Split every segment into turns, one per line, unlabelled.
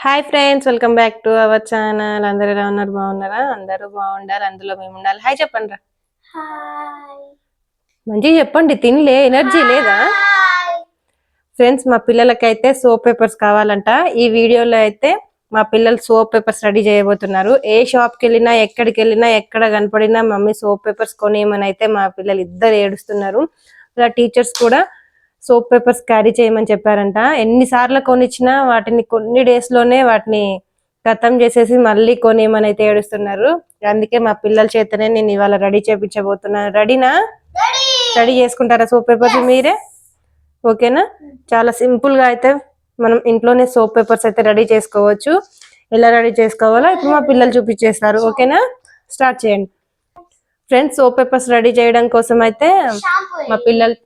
Hi friends, welcome back to our channel. అందరూ ఎలా ఉన్నారు? బాగున్నారా? అందరూ బాగుండాలి, అందులో మేము ఉండాలి. హాయ్ చెప్పండి రా. మంచిగా చెప్పండి, తినలే, ఎనర్జీ లేదా? ఫ్రెండ్స్, మా పిల్లలకైతే సోప్ పేపర్స్ కావాలంట. ఈ వీడియోలో అయితే మా పిల్లలు సోప్ పేపర్స్ రెడీ చేయబోతున్నారు. ఏ షాప్కి వెళ్ళినా, ఎక్కడికి వెళ్ళినా, ఎక్కడ కనపడినా మమ్మీ సోప్ పేపర్స్ కొనియమని అయితే మా పిల్లలు ఇద్దరు ఏడుస్తున్నారు. ఇలా టీచర్స్ కూడా సోప్ పేపర్స్ క్యారీ చేయమని చెప్పారంట. ఎన్నిసార్లు కొనిచ్చినా వాటిని కొన్ని డేస్ లోనే వాటిని ఖతం చేసేసి మళ్ళీ కొనియమని అయితే ఏడుస్తున్నారు. అందుకే మా పిల్లల చేతనే నేను ఇవాళ రెడీ చేపించబోతున్నాను. రెడీనా? రెడీ చేసుకుంటారా సోప్ పేపర్స్ మీరే? ఓకేనా? చాలా సింపుల్ గా అయితే మనం ఇంట్లోనే సోప్ పేపర్స్ అయితే రెడీ చేసుకోవచ్చు. ఎలా రెడీ చేసుకోవాలో ఇప్పుడు మా పిల్లలు చూపించేస్తారు. ఓకేనా? స్టార్ట్ చేయండి. ఫ్రెండ్స్, సోప్ పేపర్స్ రెడీ చేయడం కోసం అయితే మా పిల్లలు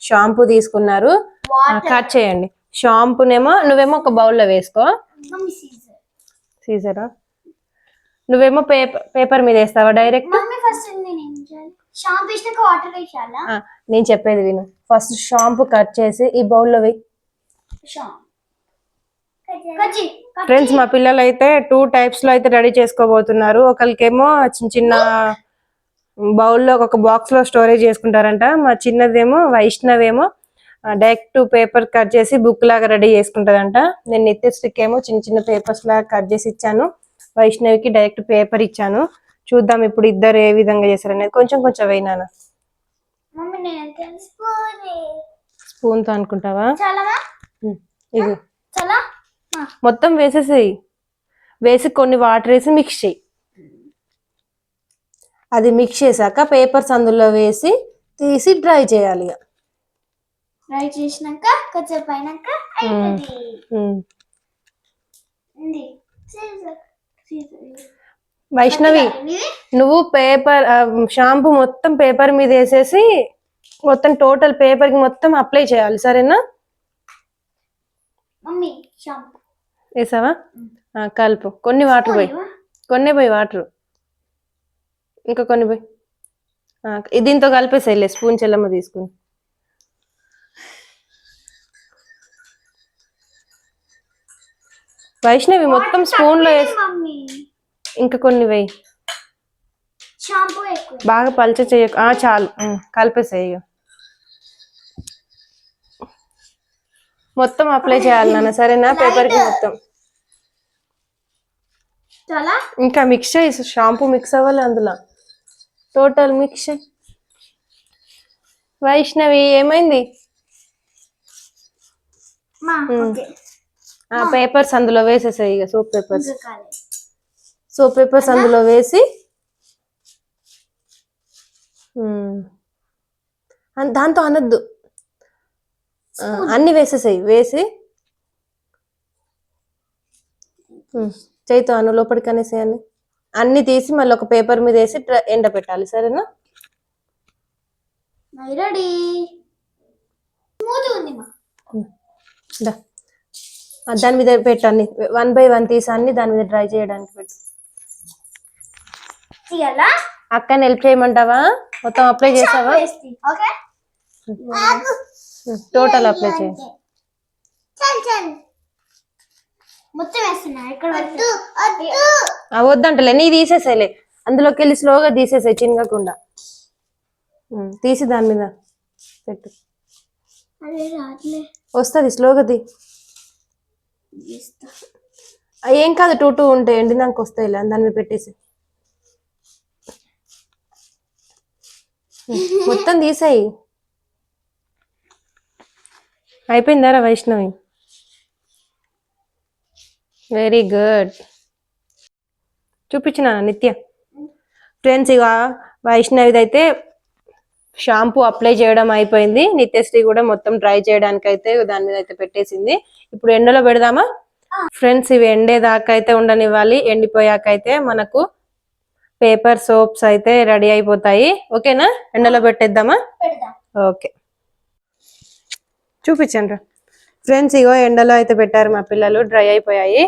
షాంపూ తీసుకున్నారు. కట్ చేయండి. షాంపూనేమో నువ్వేమో ఒక బౌల్లో వేసుకో. సీజరా? నువ్వేమో పేపర్ మీద వేస్తావా డైరెక్ట్? నేను చెప్పేది విను. ఫస్ట్ షాంపూ కట్ చేసి ఈ బౌల్లో వేయి. ఫ్రెండ్స్, మా పిల్లలు అయితే 2 టైప్స్ లో అయితే రెడీ చేసుకోబోతున్నారు. ఒకరికేమో చిన్న చిన్న బౌల్లో ఒక బాక్స్ లో స్టోరేజ్ చేసుకుంటారంట. మా చిన్నదేమో వైష్ణవేమో డైరెక్ట్ పేపర్ కట్ చేసి బుక్ లాగా రెడీ చేసుకుంటారంట. నేను నిత్యశ్రీకి ఏమో చిన్న చిన్న పేపర్స్ లాగా కట్ చేసి ఇచ్చాను. వైష్ణవికి డైరెక్ట్ పేపర్ ఇచ్చాను. చూద్దాం ఇప్పుడు ఇద్దరు ఏ విధంగా చేశారనేది. కొంచెం కొంచెం వేయినాను. స్పూన్ తో అనుకుంటావా? ఇది మొత్తం వేసేసేయి. వేసి కొన్ని వాటర్ వేసి మిక్స్ చేయి. అది మిక్స్ చేశాక పేపర్స్ అందులో వేసి తీసి డ్రై చేయాలి.
డ్రై చేసినాక కొంచెం అయినాక
వైష్ణవి, నువ్వు పేపర్ షాంపూ మొత్తం పేపర్ మీద వేసేసి మొత్తం టోటల్ పేపర్ కి మొత్తం అప్లై చేయాలి. సరేనా? వేసావా? కలుపు. కొన్ని వాటర్ పోయి, కొన్ని పోయి వాటర్, ఇంకా కొన్ని పోయి. దీంతో కలిపేసేయలే స్పూన్ చెల్లమ్మ తీసుకుని. వైష్ణవి మొత్తం స్పూన్ లో వేసి ఇంకా కొన్ని వేయి. బాగా పల్చ చేయకు. చాలు, కలిపేసేయ. మొత్తం అప్లై చేయాలి నాన్న. సరేనా? పేపర్ కి మొత్తం. ఇంకా మిక్స్ చేయి. షాంపూ మిక్స్ అవ్వాలి అందులో. టోటల్ మిక్స్ చేయి. వైష్ణవి ఏమైంది? పేపర్స్ అందులో వేసేసాయి. ఇక సోప్ పేపర్స్ అందులో వేసి దాంతో అనద్దు, అన్ని వేసేసాయి. వేసి చేయితో అను లోపలికి అనేసేయాలి. అన్ని తీసి మళ్ళీ ఒక పేపర్ మీద వేసి ఎండ పెట్టాలి. సరేనా? దాని మీద పెట్టండి. 1 by 1 తీసి అన్ని దాని మీద డ్రై చేయడానికి పెట్టు. అక్కని హెల్ప్ చేయమంటావా? మొత్తం అప్లై చేసావా? టోటల్ అప్లై చేయి. వద్దంటలే, నీ తీసేసేలే. అందులోకి వెళ్ళి స్లోగా తీసేసాయి, చిన్నకుండా తీసి దాని మీద పెట్టు. వస్తుంది, స్లోగా తీ. ఏం కాదు, 2 ఉంటాయి, ఎండినాక వస్తాయి. దాని మీద పెట్టేసి మొత్తం తీసాయి. అయిపోయిందారా వైష్ణవి? Very good. చూపించిన నిత్య. ఫ్రెండ్స్, ఇక వైష్ణవిది అయితే షాంపూ అప్లై చేయడం అయిపోయింది. నిత్యశ్రీ కూడా మొత్తం డ్రై చేయడానికి అయితే దాని మీద అయితే పెట్టేసింది. ఇప్పుడు ఎండలో పెడదామా? ఫ్రెండ్స్, ఇవి ఎండేదాకా అయితే ఉండనివ్వాలి. ఎండిపోయాక అయితే మనకు పేపర్ సోప్స్ అయితే రెడీ అయిపోతాయి. ఓకేనా? ఎండలో పెట్టేద్దామా? ఓకే, చూపించండి ఫ్రెండ్స్. ఇగో ఎండలో అయితే పెట్టారు మా పిల్లలు. డ్రై అయిపోయాయి.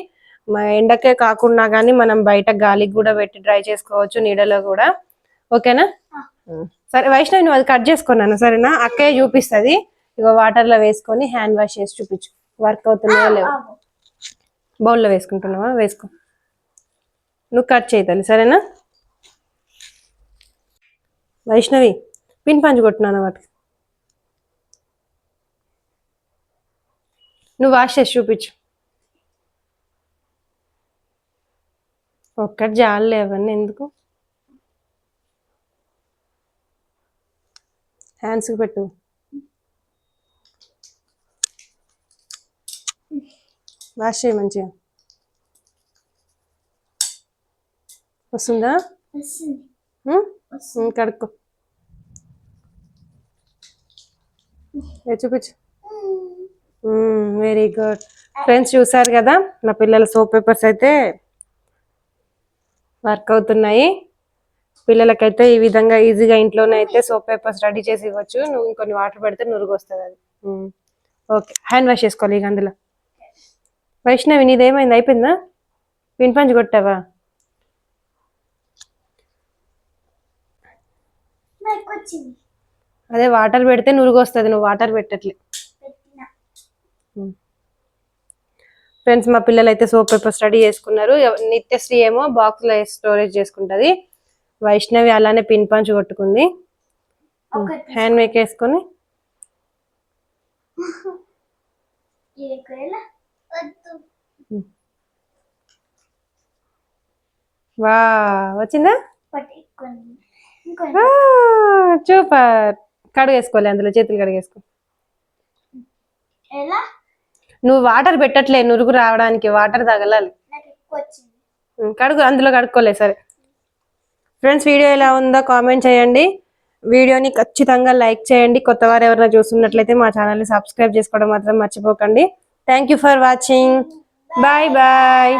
మా ఎండకే కాకుండా కానీ మనం బయట గాలికి కూడా పెట్టి డ్రై చేసుకోవచ్చు, నీడలో కూడా. ఓకేనా? సరే వైష్ణవి, నువ్వు అది కట్ చేసుకున్నాను. సరేనా? అక్కయ్య చూపిస్తుంది. ఇగో వాటర్ లో వేసుకొని హ్యాండ్ వాష్ చేసి చూపించు. వర్క్ అవుతున్నాయో లేవు. బౌల్లో వేసుకుంటున్నావా? వేసుకో. నువ్వు కట్ చేయి తల్లి, సరేనా? వైష్ణవి పిన్ పంచి కొట్టున్నాను వాటికి. నువ్వు వాష్ చేసి చూపించు. ఒక్కటి జాలే, అవన్నీ ఎందుకు? హ్యాండ్స్కి పెట్టు. వాష్ చేయి మంచిగా. వస్తుందా? కడుక్కో. చూపించు. Very good. ఫ్రెండ్స్ చూసారు కదా, మా పిల్లల సోప్ పేపర్స్ అయితే వర్క్ అవుతున్నాయి. పిల్లలకైతే ఈ విధంగా ఈజీగా ఇంట్లోనే అయితే సోప్ పేపర్స్ రెడీ చేసి ఇవ్వచ్చు. నువ్వు ఇంకొన్ని వాటర్ పెడితే నురుగు వస్తుంది అది. ఓకే, హ్యాండ్ వాష్ చేసుకోవాలి ఇక అందులో. వైష్ణవి నీదేమైంది? అయిపోయిందా? పిన్ పంచి కొట్టావా? అదే వాటర్ పెడితే నురుగు వస్తుంది, నువ్వు వాటర్ పెట్టట్లే. ఫ్రెండ్స్ మా పిల్లలు అయితే సోప్ పేపర్స్ రెడీ చేసుకున్నారు. నిత్యశ్రీ ఏమో బాక్స్ లో స్టోరేజ్ చేసుకుంటది. వైష్ణవి అలానే పిన్ పంచ్ కొట్టుకుంది. హ్యాండ్ మేక్ వేసుకొని వా వచ్చిందా? సూపర్. కడుగేసుకోవాలి, అందులో చేతులు కడిగేసుకో. నువ్వు వాటర్ పెట్టట్లే నురుగు రావడానికి, వాటర్ తగలాలి. కడుగు, అందులో కడుక్కోలే. సరే ఫ్రెండ్స్, వీడియో ఎలా ఉందో కామెంట్ చేయండి. వీడియోని ఖచ్చితంగా లైక్ చేయండి. కొత్త వారు ఎవరైనా చూస్తున్నట్లయితే మా ఛానల్ని సబ్స్క్రైబ్ చేసుకోవడం మాత్రం మర్చిపోకండి. Thank you for watching. Bye bye.